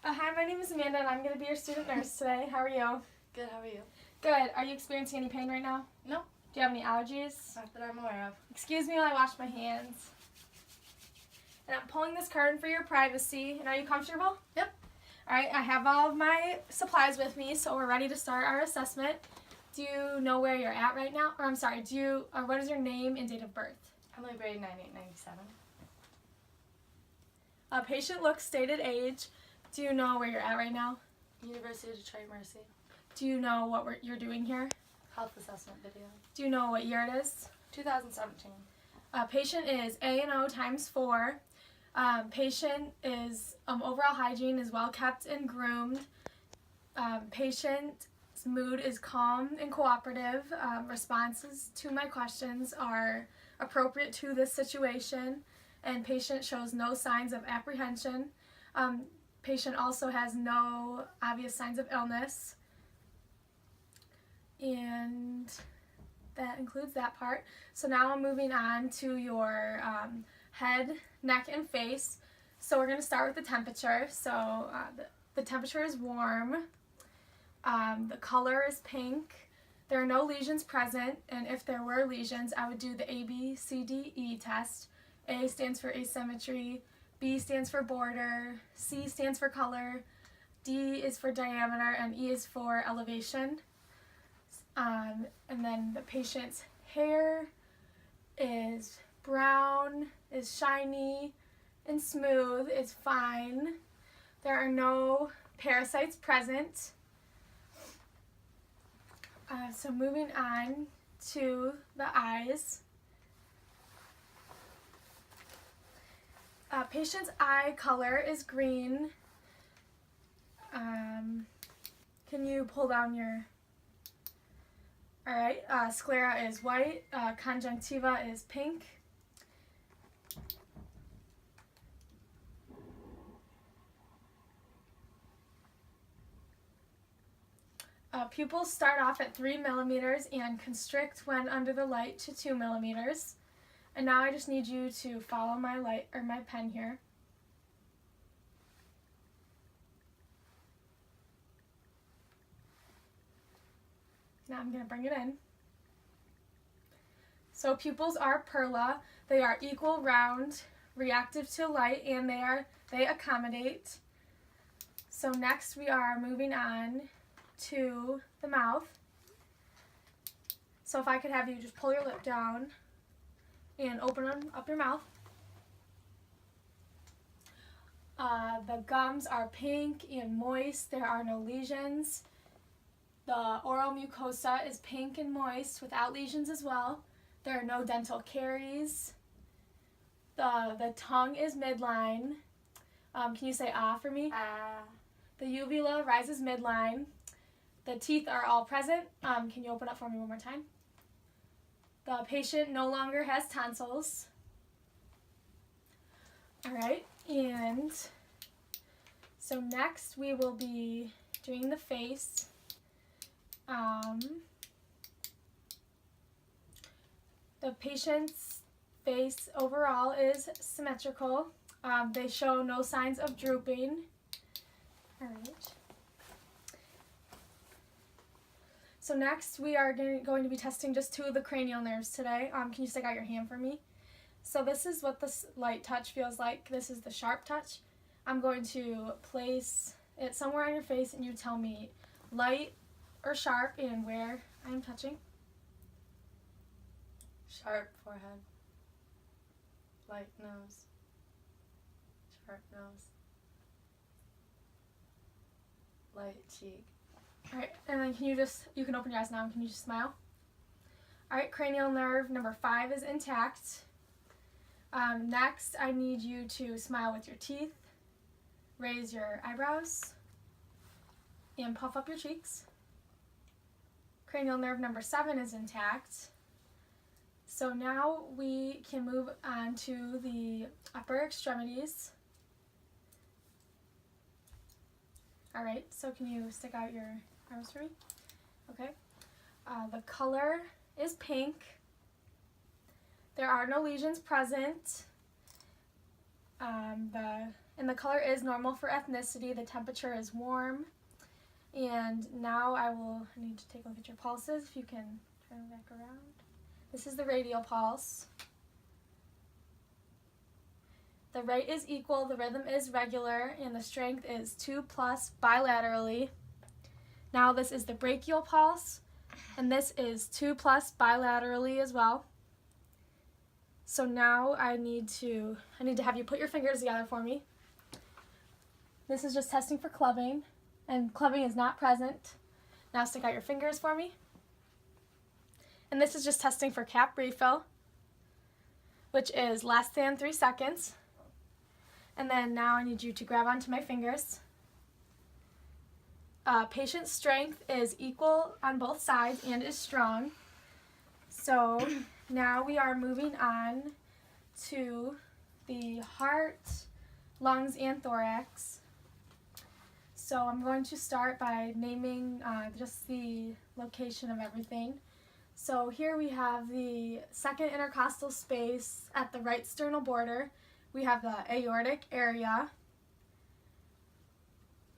Hi, my name is Amanda and I'm going to be your student nurse today. How are you? Good, how are you? Good. Are you experiencing any pain right now? No. Do you have any allergies? Not that I'm aware of. Excuse me while I wash my hands. And I'm pulling this curtain for your privacy. And are you comfortable? Yep. Alright, I have all of my supplies with me, so we're ready to start our assessment. Do you know where you're at right now? Or I'm sorry, what is your name and date of birth? Emily Brady, 9897. Patient looks, stated age. Do you know where you're at right now? University of Detroit Mercy. Do you know what you're doing here? Health assessment video. Do you know what year it is? 2017. Patient is A&O times 4. Patient is overall hygiene is well kept and groomed. Patient's mood is calm and cooperative. Responses to my questions are appropriate to this situation, and patient shows no signs of apprehension. Patient also has no obvious signs of illness, and that includes that part. So now I'm moving on to your head, neck, and face. So we're going to start with the temperature. So the temperature is warm. The color is pink. There are no lesions present, and if there were lesions, I would do the ABCDE test. A stands for asymmetry, B stands for border, C stands for color, D is for diameter, and E is for elevation. And then the patient's hair is brown, is shiny, and smooth, is fine. There are no parasites present. So moving on to the eyes. Patient's eye color is green. Can you pull down your... Alright, sclera is white, conjunctiva is pink. Pupils start off at 3 millimeters and constrict when under the light to 2 millimeters. And now I just need you to follow my my pen here. Now I'm going to bring it in. So pupils are perla. They are equal, round, reactive to light, and they accommodate. So next we are moving on to the mouth. So if I could have you just pull your lip down and open up your mouth. The gums are pink and moist. There are no lesions. The oral mucosa is pink and moist without lesions as well. There are no dental caries. The tongue is midline. Can you say ah for me? Ah. The uvula rises midline. The teeth are all present. Can you open up for me one more time? The patient no longer has tonsils. All right, and so next we will be doing the face. The patient's face overall is symmetrical. They show no signs of drooping. All right. So next we are going to be testing just 2 of the cranial nerves today. Can you stick out your hand for me? So this is what this light touch feels like. This is the sharp touch. I'm going to place it somewhere on your face and you tell me light or sharp and where I'm touching. Sharp forehead. Light nose. Sharp nose. Light cheek. Alright, and then you can open your eyes now and can you just smile? Alright, cranial nerve number 5 is intact. Next, I need you to smile with your teeth, raise your eyebrows, and puff up your cheeks. Cranial nerve number 7 is intact. So now we can move on to the upper extremities. Alright, so can you stick out your arms for me? Okay. The color is pink. There are no lesions present. And the color is normal for ethnicity. The temperature is warm. And now I need to take a look at your pulses. If you can turn it back around. This is the radial pulse. The rate is equal, the rhythm is regular, and the strength is 2+ bilaterally. Now this is the brachial pulse, and this is 2+ bilaterally as well. So now I need to have you put your fingers together for me. This is just testing for clubbing, and clubbing is not present. Now stick out your fingers for me. And this is just testing for cap refill, which is less than 3 seconds. And then now I need you to grab onto my fingers. Patient strength is equal on both sides and is strong. So now we are moving on to the heart, lungs, and thorax. So I'm going to start by naming just the location of everything. So here we have the second intercostal space at the right sternal border. We have the aortic area.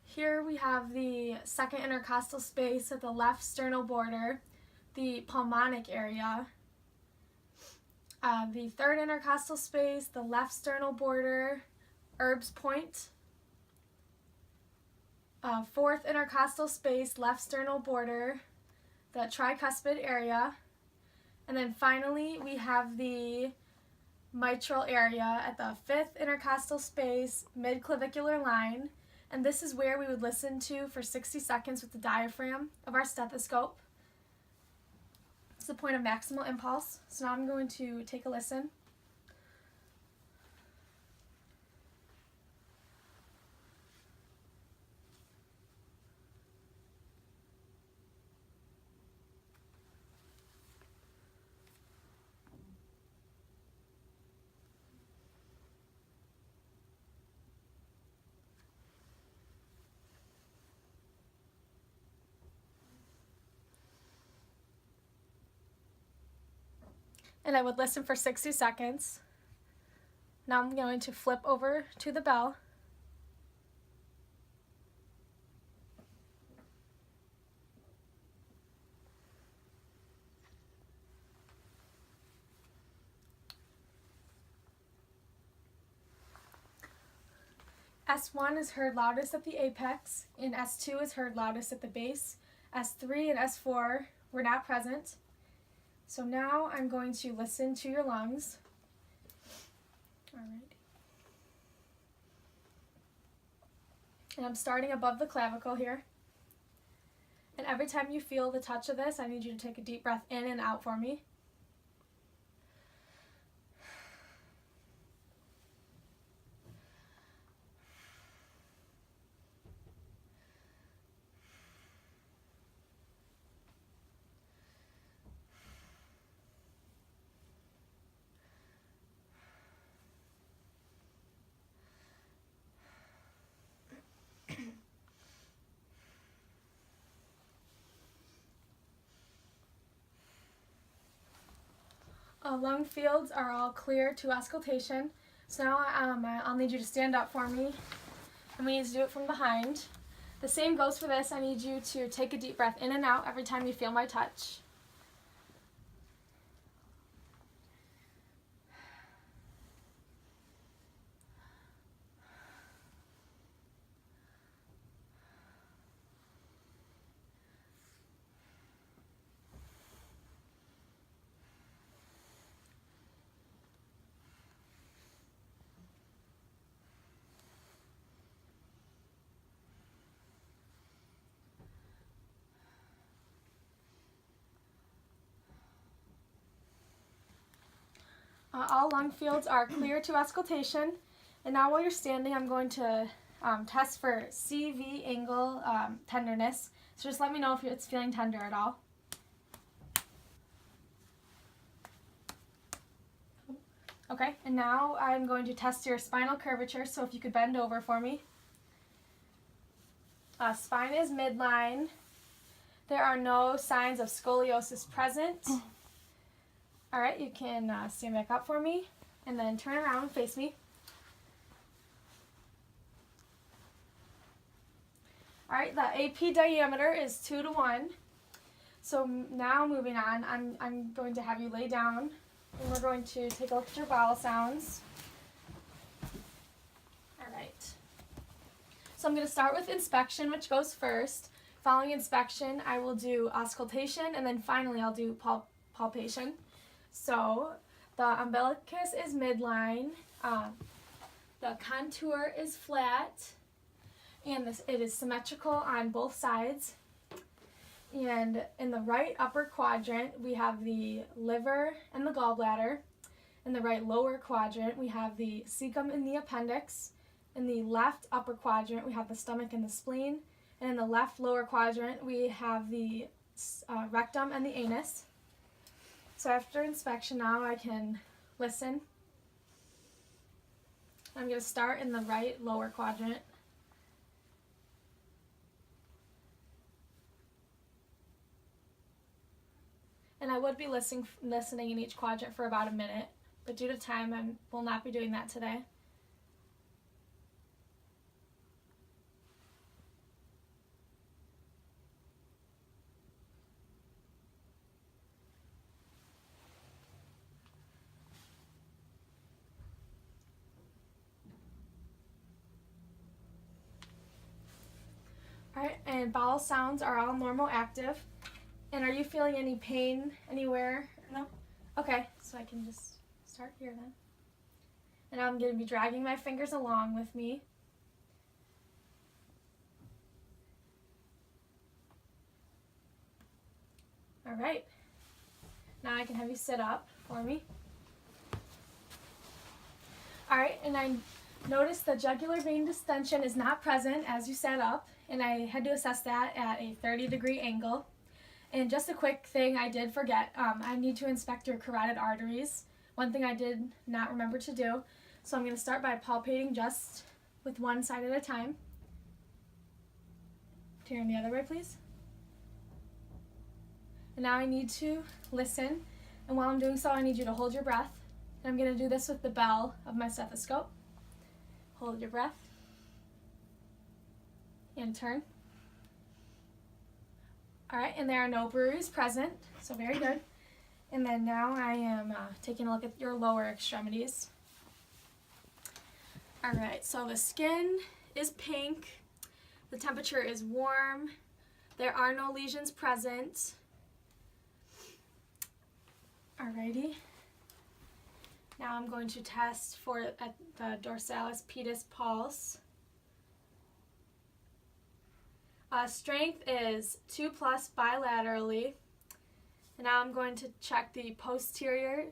Here we have the second intercostal space at the left sternal border, the pulmonic area. The third intercostal space, the left sternal border, Erb's point. Fourth intercostal space, left sternal border, the tricuspid area. And then finally we have the mitral area at the fifth intercostal space, mid-clavicular line, and this is where we would listen to for 60 seconds with the diaphragm of our stethoscope. It's the point of maximal impulse. So now I'm going to take a listen. And I would listen for 60 seconds. Now I'm going to flip over to the bell. S1 is heard loudest at the apex, and S2 is heard loudest at the base. S3 and S4 were not present. So now I'm going to listen to your lungs. Alright. And I'm starting above the clavicle here. And every time you feel the touch of this, I need you to take a deep breath in and out for me. Lung fields are all clear to auscultation. So now I'll need you to stand up for me, and we need to do it from behind. The same goes for this. I need you to take a deep breath in and out every time you feel my touch. All lung fields are clear to auscultation. And now while you're standing, I'm going to test for CV angle tenderness. So just let me know if it's feeling tender at all. Okay, and now I'm going to test your spinal curvature, so if you could bend over for me. Spine is midline. There are no signs of scoliosis present. All right, you can stand back up for me and then turn around and face me. All right, the AP diameter is 2 to 1. So now moving on, I'm going to have you lay down and we're going to take a look at your vowel sounds. All right. So I'm going to start with inspection, which goes first. Following inspection, I will do auscultation, and then finally I'll do palpation. So the umbilicus is midline, the contour is flat, and it is symmetrical on both sides. And in the right upper quadrant, we have the liver and the gallbladder. In the right lower quadrant, we have the cecum and the appendix. In the left upper quadrant, we have the stomach and the spleen. And in the left lower quadrant, we have the rectum and the anus. So after inspection now, I can listen. I'm going to start in the right lower quadrant. And I would be listening in each quadrant for about a minute, but due to time, I will not be doing that today. All right, and vowel sounds are all normal active. And are you feeling any pain anywhere? No. Okay, so I can just start here then. And I'm going to be dragging my fingers along with me. All right. Now I can have you sit up for me. All right, and I noticed the jugular vein distension is not present as you sat up, and I had to assess that at a 30-degree angle. And just a quick thing I did forget, I need to inspect your carotid arteries. One thing I did not remember to do. So I'm going to start by palpating just with one side at a time. Turn the other way, please. And now I need to listen. And while I'm doing so, I need you to hold your breath. And I'm going to do this with the bell of my stethoscope. Hold your breath. And turn. All right, and there are no bruises present, so very good. And then now I am taking a look at your lower extremities. All right, so the skin is pink, the temperature is warm, there are no lesions present. Alrighty. Now I'm going to test for the dorsalis pedis pulse. Strength is 2+ bilaterally. And now I'm going to check the posterior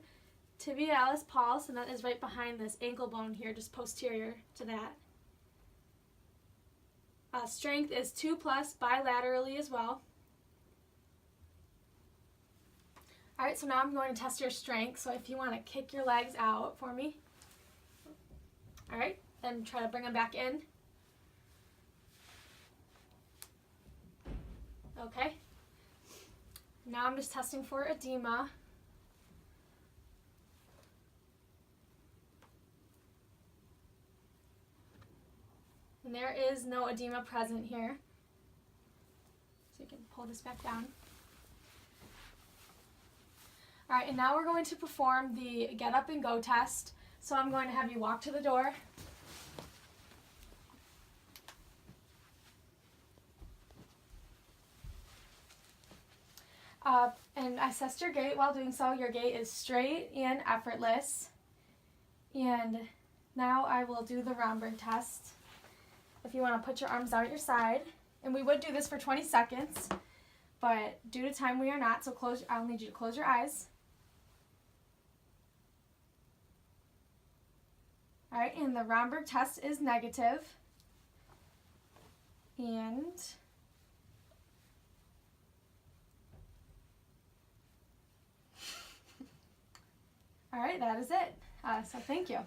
tibialis pulse, and that is right behind this ankle bone here, just posterior to that. Strength is 2+ bilaterally as well. Alright, so now I'm going to test your strength, so if you want to kick your legs out for me. Alright, then try to bring them back in. Okay. Now I'm just testing for edema. And there is no edema present here. So you can pull this back down. Alright, and now we're going to perform the get up and go test. So I'm going to have you walk to the door. And I assessed your gait. While doing so, your gait is straight and effortless. And now I will do the Romberg test. If you want to put your arms out at your side. And we would do this for 20 seconds. But due to time, we are not. So I'll need you to close your eyes. Alright, and the Romberg test is negative. And all right, that is it. So thank you.